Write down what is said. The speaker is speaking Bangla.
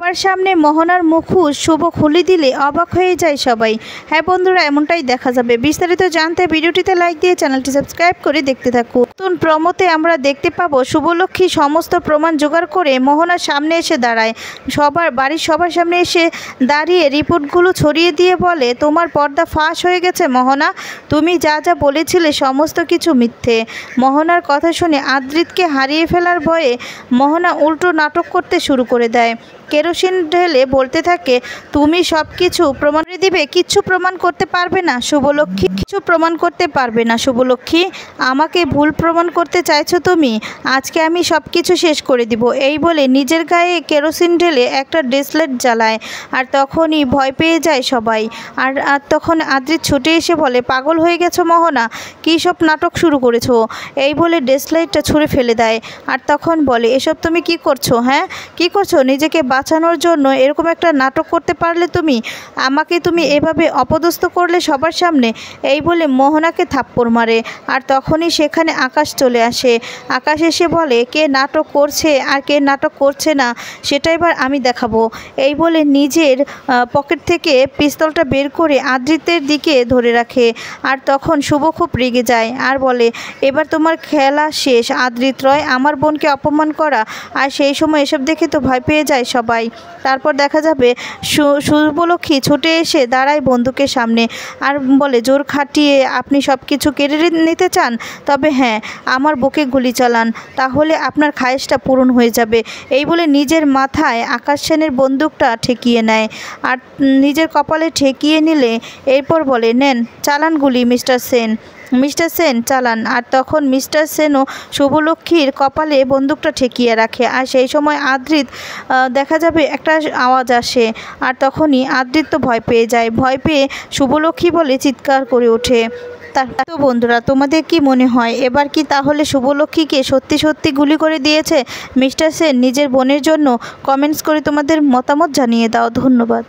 সবার সামনে মোহনার মুখোশ শুভ খুলে দিলে অবাক হয়ে যায় সবাই। হ্যাঁ বন্ধুরা, এমনটাই দেখা যাবে। বিস্তারিত জানতে ভিডিওটিতে লাইক দিয়ে চ্যানেলটি সাবস্ক্রাইব করে দেখতে থাকুন। নতুন প্রমোতে আমরা দেখতে পাবো শুভলক্ষ্মী সমস্ত প্রমাণ জোগাড় করে মোহনার সামনে এসে দাঁড়ায়। বাড়ির সবার সামনে এসে দাঁড়িয়ে রিপোর্টগুলো ছড়িয়ে দিয়ে বলে, তোমার পর্দা ফাঁস হয়ে গেছে মোহনা, তুমি যা যা বলেছিলে সমস্ত কিছু মিথ্যে। মোহনার কথা শুনে আদ্রিতকে হারিয়ে ফেলার ভয়ে মোহনা উল্টো নাটক করতে শুরু করে দেয়। কেরোসিন ঢেলে বলতে থাকে, তুমি সব কিছু প্রমাণ করে দিবে, কিচ্ছু প্রমাণ করতে পারবে না শুভলক্ষ্মী, কিছু প্রমাণ করতে পারবে না শুভলক্ষ্মী। আমাকে ভুল প্রমাণ করতে চাইছো তুমি, আজকে আমি সব কিছু শেষ করে দিব। এই বলে নিজের গায়ে কেরোসিন ঢেলে একটা ডেসলাইট জ্বালায়। আর তখনই ভয় পেয়ে যায় সবাই। আর তখন আদ্রিত ছুটে এসে বলে, পাগল হয়ে গেছো মোহনা, কী সব নাটক শুরু করেছো। এই বলে ডেসলাইটটা ছুঁড়ে ফেলে দেয়। আর তখন বলে, এসব তুমি কি করছো? হ্যাঁ, কি করছো? নিজেকে বাঁচানোর জন্য এরকম একটা নাটক করতে পারলে তুমি? আমাকে তুমি এভাবে অপদস্থ করলে সবার সামনে। এই বলে মোহনাকে থাপ্পড় মারে। আর তখনই সেখানে আকাশ চলে আসে। আকাশ এসে বলে, কে নাটক করছে আর কে নাটক করছে না সেটা এবার আমি দেখাবো। এই বলে নিজের পকেট থেকে পিস্তলটা বের করে আদ্রিতের দিকে ধরে রাখে। আর তখন শুভ খুব রেগে যায় আর বলে, এবার তোমার খেলা শেষ আদ্রিত রয়, আমার বোনকে অপমান করা। আর সেই সময় এসব দেখে তো ভয় পেয়ে যায় সবাই। তারপর দেখা যাবে শুভলক্ষ্মী ছুটে এসে দাঁড়ায় বন্দুকের সামনে আর বলে, জোর খাটিয়ে আপনি সব কিছু কেড়ে নিতে চান? তবে হ্যাঁ, আমার বুকে গুলি চালান, তাহলে আপনার খায়েশটা পূরণ হয়ে যাবে। এই বলে নিজের মাথায় আকাশ সেনের বন্দুকটা ঠেকিয়ে নেয়। আর নিজের কপালে ঠেকিয়ে নিলে এরপর বলে, নেন চালান গুলি মিস্টার সেন, মিস্টার সেন চালান। আর তখন মিস্টার সেনও শুভলক্ষ্মীর কপালে বন্দুকটা ঠেকিয়ে রাখে। আর সেই সময় আদ্রিত দেখা যাবে একটা আওয়াজ আসে। আর তখনই আদ্রিত তো ভয় পেয়ে যায়। ভয় পেয়ে শুভলক্ষ্মী বলে চিৎকার করে ওঠে। তো বন্ধুরা, তোমাদের কি মনে হয় এবার কি তাহলে শুভলক্ষ্মীকে সত্যি সত্যি গুলি করে দিয়েছে মিস্টার সেন নিজের বোনের জন্য? কমেন্টস করে তোমাদের মতামত জানিয়ে দাও। ধন্যবাদ।